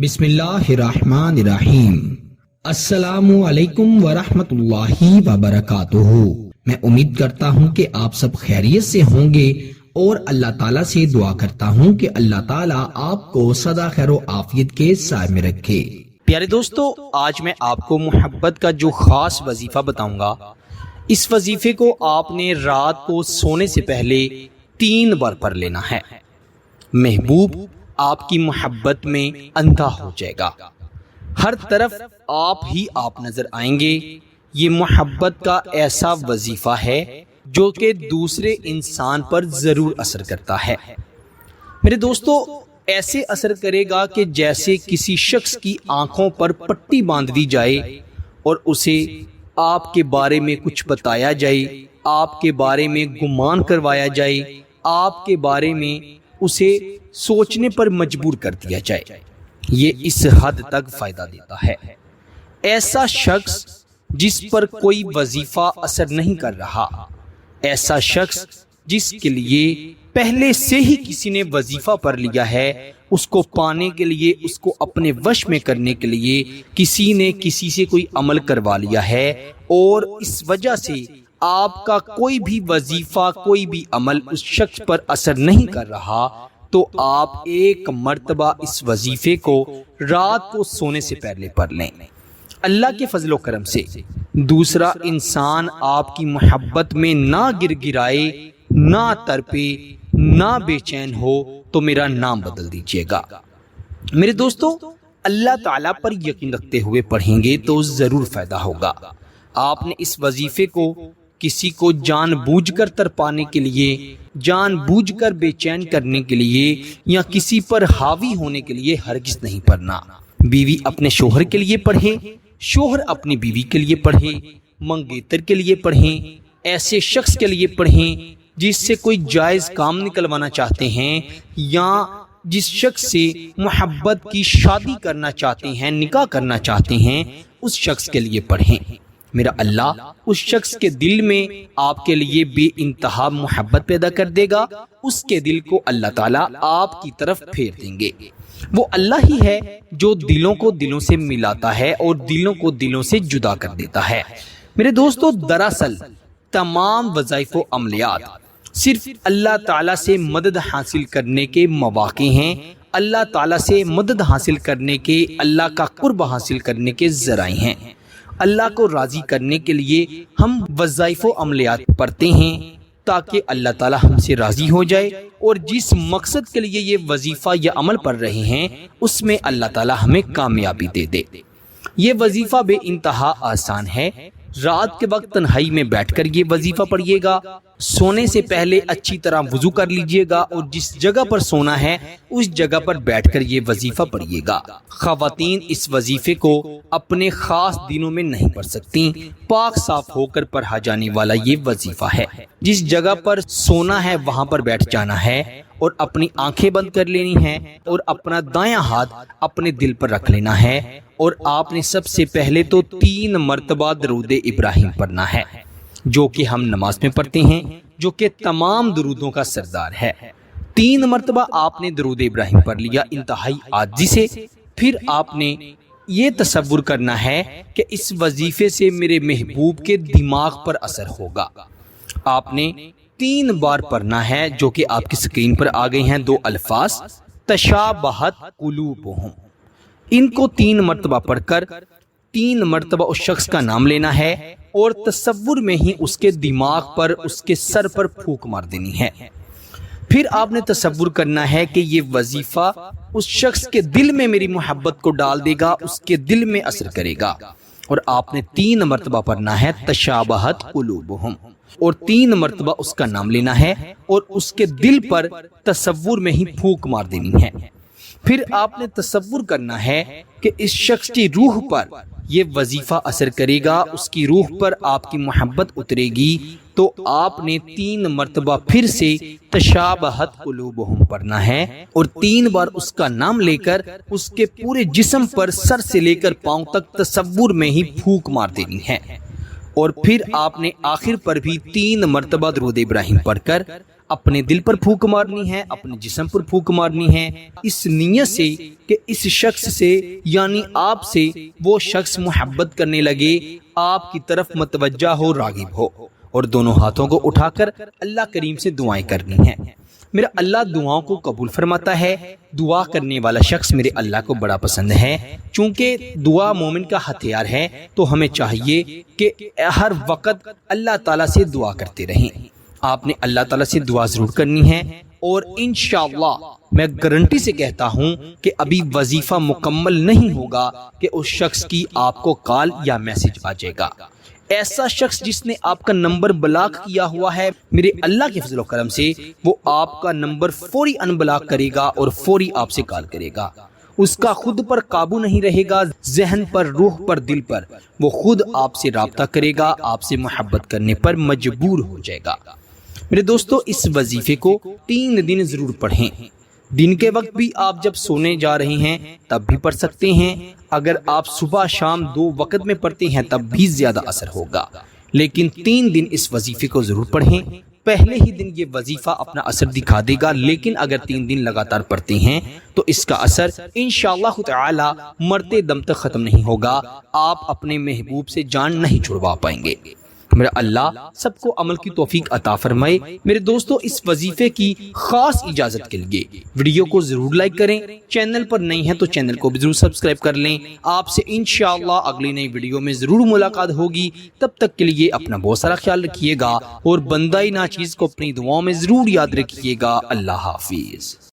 بسم اللہ الرحمن الرحیم۔ السلام علیکم ورحمۃ اللہ وبرکاتہ۔ میں امید کرتا ہوں کہ آپ سب خیریت سے ہوں گے اور اللہ تعالیٰ سے دعا کرتا ہوں کہ اللہ تعالیٰ آپ کو سدا خیر و عافیت کے سائے میں رکھے۔ پیارے دوستو، آج میں آپ کو محبت کا جو خاص وظیفہ بتاؤں گا، اس وظیفے کو آپ نے رات کو سونے سے پہلے 3 بار پڑھ لینا ہے۔ محبوب آپ کی محبت میں اندھا ہو جائے گا، ہر طرف آپ نظر آئیں گے۔ یہ محبت کا ایسا وظیفہ ہے جو کہ دوسرے انسان پر ضرور اثر کرتا ہے۔ میرے دوستو، ایسے اثر کرے گا کہ جیسے کسی شخص کی آنکھوں پر پٹی باندھ دی جائے اور اسے آپ کے بارے میں کچھ بتایا جائے، آپ کے بارے میں گمان کروایا جائے، آپ کے بارے میں اسے سوچنے پر مجبور کر دیا جائے۔ یہ اس حد تک فائدہ دیتا ہے۔ ایسا شخص جس پر کوئی وظیفہ اثر نہیں کر رہا، ایسا شخص جس کے لیے پہلے سے ہی کسی نے وظیفہ پڑھ لیا ہے، اس کو پانے کے لیے، اس کو اپنے وش میں کرنے کے لیے کسی نے کسی سے کوئی عمل کروا لیا ہے، اور اس وجہ سے آپ کا کوئی بھی وظیفہ، کوئی بھی عمل اس شخص پر اثر نہیں کر رہا، تو آپ ایک مرتبہ اس وظیفے کو رات کو سونے سے پہلے پڑھ لیں۔ اللہ کے فضل و کرم سے دوسرا انسان آپ کی محبت میں نہ گر گرائے، نہ تڑپے، نہ بے چین ہو، تو میرا نام بدل دیجیے گا۔ میرے دوستو، اللہ تعالیٰ پر یقین رکھتے ہوئے پڑھیں گے تو ضرور فائدہ ہوگا۔ آپ نے اس وظیفے کو کسی کو جان بوجھ کر تڑپانے کے لیے، جان بوجھ کر بے چین کرنے کے لیے، یا کسی پر حاوی ہونے کے لیے ہرگز نہیں پڑھنا۔ بیوی اپنے شوہر کے لیے پڑھے، شوہر اپنی بیوی کے لیے پڑھے، منگیتر کے لیے پڑھیں، ایسے شخص کے لیے پڑھیں جس سے کوئی جائز کام نکلوانا چاہتے ہیں، یا جس شخص سے محبت کی شادی کرنا چاہتے ہیں، نکاح کرنا چاہتے ہیں، اس شخص کے لیے پڑھیں۔ میرا اللہ اس شخص کے دل میں آپ کے لیے بے انتہا محبت پیدا کر دے گا، اس کے دل کو اللہ تعالیٰ آپ کی طرف پھیر دیں گے۔ وہ اللہ ہی ہے جو دلوں کو دلوں سے ملاتا ہے اور دلوں کو دلوں سے جدا کر دیتا ہے۔ میرے دوستو، دراصل تمام وظائف و عملیات صرف اللہ تعالیٰ سے مدد حاصل کرنے کے مواقع ہیں، اللہ تعالیٰ سے مدد حاصل کرنے کے، اللہ کا قرب حاصل کرنے کے ذرائع ہیں۔ اللہ کو راضی کرنے کے لیے ہم وظائف و عملیات پڑھتے ہیں تاکہ اللہ تعالیٰ ہم سے راضی ہو جائے، اور جس مقصد کے لیے یہ وظیفہ یا عمل پڑھ رہے ہیں اس میں اللہ تعالیٰ ہمیں کامیابی دے دے۔ یہ وظیفہ بے انتہا آسان ہے۔ رات کے وقت تنہائی میں بیٹھ کر یہ وظیفہ پڑھیے گا۔ سونے سے پہلے اچھی طرح وضو کر لیجئے گا، اور جس جگہ پر سونا ہے اس جگہ پر بیٹھ کر یہ وظیفہ پڑھیے گا۔ خواتین اس وظیفے کو اپنے خاص دنوں میں نہیں پڑھ سکتی، پاک صاف ہو کر پڑھا جانے والا یہ وظیفہ ہے۔ جس جگہ پر سونا ہے وہاں پر بیٹھ جانا ہے، اور اپنی آنکھیں بند کر لینی ہیں، اور اپنا دایاں ہاتھ اپنے دل پر رکھ لینا ہے، اور آپ نے سب سے پہلے تو 3 مرتبہ درود ابراہیم پڑھنا ہے، جو کہ ہم نماز میں پڑھتے ہیں، جو کہ تمام درودوں کا سردار ہے۔ 3 مرتبہ آپ نے درود ابراہیم پڑھ لیا انتہائی عاجزی سے۔ پھر آپ نے یہ تصور کرنا ہے کہ اس وظیفے سے میرے محبوب کے دماغ پر اثر ہوگا۔ آپ نے 3 بار پڑھنا ہے، جو کہ آپ کی سکرین پر آ گئی ہیں 2 الفاظ، تشابہت قلوبہم۔ ان کو 3 مرتبہ پڑھ کر 3 مرتبہ اس شخص کا نام لینا ہے، اور تصور میں ہی اس کے دماغ پر، اس کے سر پر پھونک مار دینی ہے۔ پھر آپ نے تصور کرنا ہے کہ یہ وظیفہ اس شخص کے دل میں میری محبت کو ڈال دے گا، اس کے دل میں اثر کرے گا، اور آپ نے 3 مرتبہ پڑھنا ہے تشابہت قلوبہم، اور 3 مرتبہ اس کا نام لینا ہے، اور اس کے دل پر تصور میں ہی پھونک مار دینی ہے۔ پھر آپ نے تصور کرنا ہے کہ اس شخص کی روح پر یہ وظیفہ اثر کرے گا، اس کی روح پر آپ کی محبت اترے گی، تو آپ نے 3 مرتبہ پھر سے تشابہت قلوبہم پڑھنا ہے، اور 3 بار اس کا نام لے کر اس کے پورے جسم پر، سر سے لے کر پاؤں تک تصور میں ہی پھونک مار دینی ہے، اور پھر آپ نے آخر پر بھی 3 مرتبہ درود ابراہیم پڑھ کر اپنے دل پر پھونک مارنی ہے، اپنے جسم پر پھونک مارنی ہے، اس نیت سے کہ اس شخص سے یعنی آپ سے وہ شخص محبت کرنے لگے، آپ کی طرف متوجہ ہو، راغب ہو، اور دونوں ہاتھوں کو اٹھا کر اللہ کریم سے دعائیں کرنی ہیں۔ میرا اللہ دعاؤں کو قبول فرماتا ہے، دعا کرنے والا شخص میرے اللہ کو بڑا پسند ہے۔ چونکہ دعا مومن کا ہتھیار ہے تو ہمیں چاہیے کہ ہر وقت اللہ تعالیٰ سے دعا کرتے رہیں۔ آپ نے اللہ تعالیٰ سے دعا ضرور کرنی ہے، اور انشاءاللہ میں گارنٹی سے کہتا ہوں کہ ابھی وظیفہ مکمل نہیں ہوگا کہ اس شخص کی آپ کو کال یا میسج آ جائے گا۔ ایسا شخص جس نے آپ کا نمبر بلاک کیا ہوا ہے، میرے اللہ کے فضل و کرم سے وہ آپ کا نمبر فوری ان بلاک کرے گا اور فوری آپ سے کال کرے گا۔ اس کا خود پر قابو نہیں رہے گا، ذہن پر، روح پر، دل پر، وہ خود آپ سے رابطہ کرے گا، آپ سے محبت کرنے پر مجبور ہو جائے گا۔ میرے دوستو، اس وظیفے کو 3 دن ضرور پڑھیں۔ دن کے وقت بھی آپ جب سونے جا رہے ہیں تب بھی پڑھ سکتے ہیں، اگر آپ صبح شام 2 وقت میں پڑھتے ہیں تب بھی زیادہ اثر ہوگا، لیکن 3 دن اس وظیفے کو ضرور پڑھیں۔ پہلے ہی دن یہ وظیفہ اپنا اثر دکھا دے گا، لیکن اگر 3 دن لگاتار پڑھتے ہیں تو اس کا اثر انشاءاللہ تعالی مرتے دم تک ختم نہیں ہوگا، آپ اپنے محبوب سے جان نہیں چھڑوا پائیں گے۔ میرا اللہ سب کو عمل کی توفیق عطا فرمائے۔ میرے دوستو، اس وظیفے کی خاص اجازت کے لیے ویڈیو کو ضرور لائک کریں، چینل پر نئی ہیں تو چینل کو بھی ضرور سبسکرائب کر لیں۔ آپ سے انشاءاللہ اگلی نئی ویڈیو میں ضرور ملاقات ہوگی، تب تک کے لیے اپنا بہت سارا خیال رکھیے گا اور بندہ ناچیز کو اپنی دعاؤں میں ضرور یاد رکھیے گا۔ اللہ حافظ۔